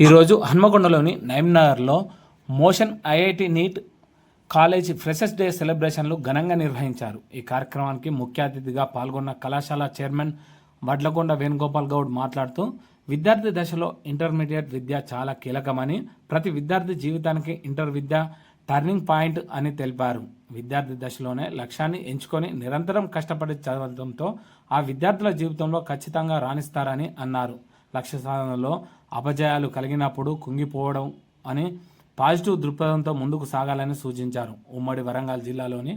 ఈరోజు హన్మకొండలోని నైమ్నగర్లో Motion IIT NEET college freshers day సెలబ్రేషన్లు ఘనంగా నిర్వహించారు. ఈ కార్యక్రమానికి ముఖ్య అతిథిగా పాల్గొన్న కళాశాల చైర్మన్ వడ్లకొండ వేణుగోపాల్ గౌడ్ మాట్లాడుతూ విద్యార్థి దశలో ఇంటర్మీడియట్ విద్య చాలా కీలకమని, ప్రతి విద్యార్థి జీవితానికి ఇంటర్ విద్య టర్నింగ్ పాయింట్ అని తెలిపారు. విద్యార్థి దశలోనే లక్ష్యాన్ని ఎంచుకొని నిరంతరం కష్టపడి చదవడంతో ఆ విద్యార్థుల జీవితంలో ఖచ్చితంగా రాణిస్తారని అన్నారు. లక్ష్య సాధనలో అపజయాలు కలిగినప్పుడు కుంగిపోవడం అని పాజిటివ్ దృక్పథంతో ముందుకు సాగాలని సూచించారు. ఉమ్మడి వరంగల్ జిల్లాలోని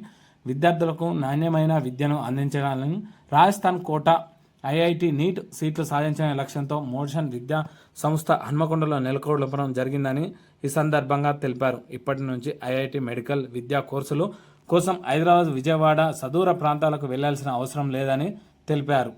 విద్యార్థులకు నాణ్యమైన విద్యను అందించాలని రాజస్థాన్ కోటా ఐఐటి నీట్ సీట్లు సాధించిన లక్ష్యంతో మోషన్ విద్యా సంస్థ హన్మకొండలో నెలకొల్పడం జరిగిందని ఈ సందర్భంగా తెలిపారు. ఇప్పటి నుంచి ఐఐటి మెడికల్ విద్యా కోర్సులు కోసం హైదరాబాద్, విజయవాడ సదూర ప్రాంతాలకు వెళ్లాల్సిన అవసరం లేదని తెలిపారు.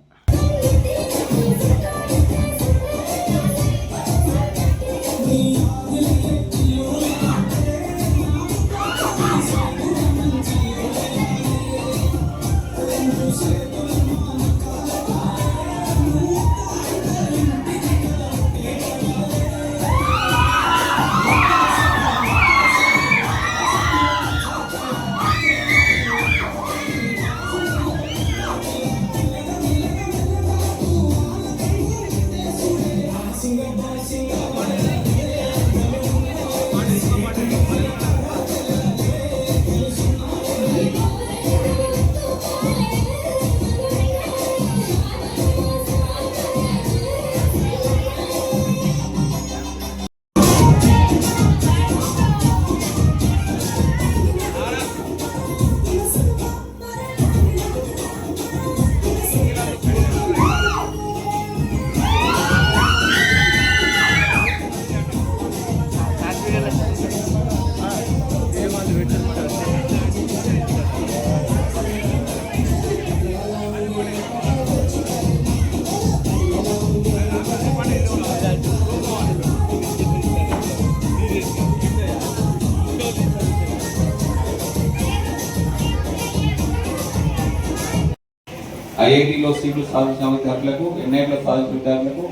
ఐఐటిలో సీట్లు సాధించిన విద్యార్థులకు, ఎన్ఐటిలో సాధించిన విద్యార్థులకు,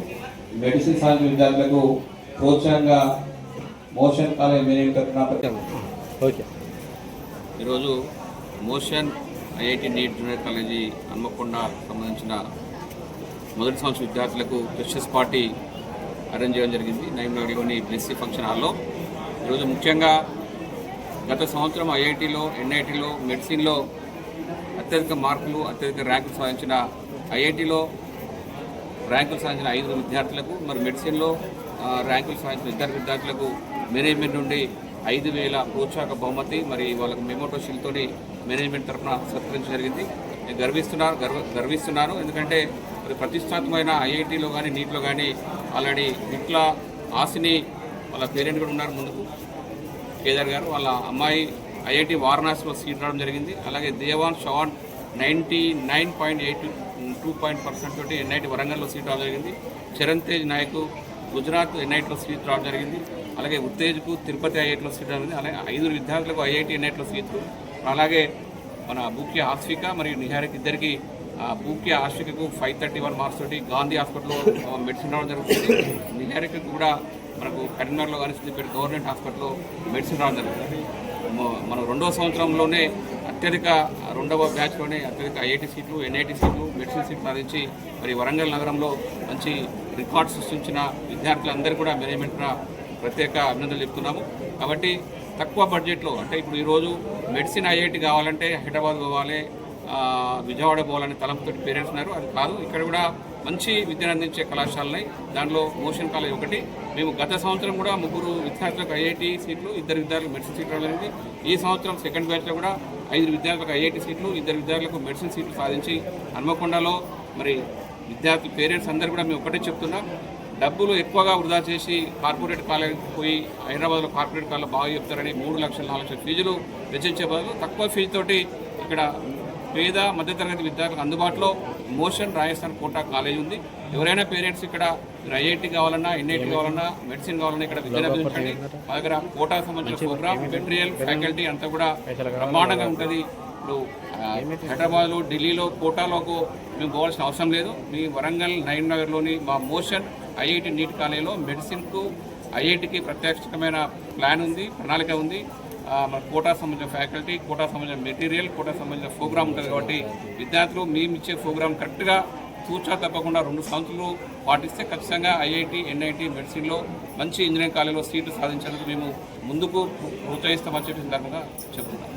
మెడిసిన్ సాధించిన విద్యార్థులకు ప్రోత్సాహంగా మోషన్ కాలేజ్ మేనేజ్మెంట్ ఈరోజు motion IIT neat junior college Hanamkonda సంబంధించిన మొదటి సంవత్సరం విద్యార్థులకు ఫ్రెషర్స్ పార్టీ అరేంజ్ చేయడం జరిగింది. నైమ్నగర్లోని బ్లెస్సీ ఫంక్షన్ హాల్లో. ఈరోజు ముఖ్యంగా గత సంవత్సరం ఐఐటిలో, ఎన్ఐటిలో, మెడిసిన్లో అత్యధిక మార్కులు, అత్యధిక ర్యాంకులు సాధించిన ఐఐటిలో ర్యాంకులు సాధించిన 5 విద్యార్థులకు, మరి మెడిసిన్లో ర్యాంకులు సాధించిన ఇద్దరు విద్యార్థులకు మేనేజ్మెంట్ నుండి 5,000 ప్రోత్సాహక బహుమతి, మరి వాళ్ళకు మెమోటో షీల్తో మేనేజ్మెంట్ తరఫున సత్కరించడం జరిగింది. నేను గర్విస్తున్నాను. ఎందుకంటే మరి ప్రతిష్టాత్మకమైన ఐఐటిలో కానీ, నీట్లో కానీ ఆల్రెడీ ఇట్లా ఆశని వాళ్ళ పేరెంట్ కూడా ఉన్నారు ముందుకు, కేదార్ గారు. వాళ్ళ అమ్మాయి ఐఐటి వారణాసిలో సీట్ రావడం జరిగింది. అలాగే దేవాన్ షవాన్ 99.82% తోటి ఎన్ఐటి వరంగల్లో సీట్ రావడం జరిగింది. చరణ్ తేజ్ నాయక్ గుజరాత్ ఎన్ఐటిలో సీట్ రావడం జరిగింది. అలాగే ఉత్తేజ్కు తిరుపతి ఐఐటిలో సీట్ రావడం జరిగింది. అలాగే 5 విద్యార్థులకు ఐఐటి ఎన్ఐటిలో సీట్లు. అలాగే మన బూక్య ఆశ్విక మరియు నిహారిక ఇద్దరికి బూక్య ఆశ్వికకు 531 మార్క్స్ తోటి గాంధీ హాస్పిటల్లో మెడిసిన్ రావడం జరుగుతుంది. నిహారికకు కూడా మనకు కరీంనగర్లో కానీ సిద్దిపేట గవర్నమెంట్ హాస్పిటల్లో మెడిసిన్ రావడం జరుగుతుంది. మన రెండవ సంవత్సరంలోనే రెండవ బ్యాచ్లోనే అత్యధిక ఐఐటి సీట్లు, ఎన్ఐటి సీట్లు, మెడిసిన్ సీట్లు సాధించి మరి వరంగల్ నగరంలో మంచి రికార్డు సృష్టించిన విద్యార్థులందరూ కూడా మేనేజ్మెంట్గా ప్రత్యేక అభినందనలు చెప్తున్నాము. కాబట్టి తక్కువ బడ్జెట్లో, అంటే ఇప్పుడు ఈరోజు మెడిసిన్ ఐఐటి కావాలంటే హైదరాబాద్ పోవాలి, విజయవాడ పోవాలని తలంపుతోటి పేరెంట్స్ ఉన్నారు. అది కాదు, ఇక్కడ కూడా మంచి విద్యను అందించే కళాశాలన్నాయి. దాంట్లో మోషన్ కాలేజ్ ఒకటి. మేము గత సంవత్సరం కూడా 3 విద్యార్థులకు ఐఐటి సీట్లు, 2 విద్యార్థులకు మెడిసిన్ సీట్లు జరిగింది. ఈ సంవత్సరం సెకండ్ బ్యాచ్లో కూడా 5 విద్యార్థులకు ఐఐటి సీట్లు, 2 విద్యార్థులకు మెడిసిన్ సీట్లు సాధించి హన్మకొండలో మరి విద్యార్థుల పేరెంట్స్ అందరూ కూడా మేము ఒకటే చెప్తున్నాం, డబ్బులు ఎక్కువగా వృధా చేసి కార్పొరేట్ కాలేజ్ పోయి హైదరాబాద్లో కార్పొరేట్ కాలేజ్ బాగా చెప్తారని 3 లక్షలు 4 లక్షల ఫీజులు వెచ్చించే బదులు తక్కువ ఫీజుతోటి ఇక్కడ పేద మధ్యతరగతి విద్యార్థులకు అందుబాటులో మోషన్ రాజస్థాన్ కోటా కాలేజ్ ఉంది. ఎవరైనా పేరెంట్స్ ఇక్కడ ఐఐటి కావాలన్నా, ఎన్ఐటి కావాలన్నా, మెడిసిన్ కావాలన్నా ఇక్కడ విద్యను అభ్యసించండి. మా దగ్గర కోటాకు సంబంధించిన ప్రోగ్రామ్, మెటీరియల్, ఫ్యాకల్టీ అంతా కూడా బ్రహ్మాండంగా ఉంటుంది. ఇప్పుడు హైదరాబాద్లో, ఢిల్లీలో, కోటాలోకి మేము పోవాల్సిన అవసరం లేదు. మీ వరంగల్ నగర్లోని మా మోషన్ ఐఐటి నీట్ కాలేజీలో మెడిసిన్కు ఐఐటికి ప్రత్యేకమైన ప్లాన్ ఉంది, ప్రణాళిక ఉంది. మన కోటా సంబంధించిన ఫ్యాకల్టీ, కోటా సంబంధించిన మెటీరియల్, కోటా సంబంధించిన ప్రోగ్రామ్ ఉంటుంది. కాబట్టి విద్యార్థులు మేము ఇచ్చే ప్రోగ్రామ్ కరెక్ట్గా తూచా తప్పకుండా 2 సంవత్సరాలు పాటిస్తే ఖచ్చితంగా ఐఐటి, ఎన్ఐటి, మెడిసిన్లో మంచి ఇంజనీరింగ్ కాలేజీలో సీట్లు సాధించేందుకు మేము ముందుకు ప్రోత్సహిస్తామని చెప్పి సందర్భంగా చెప్తున్నాం.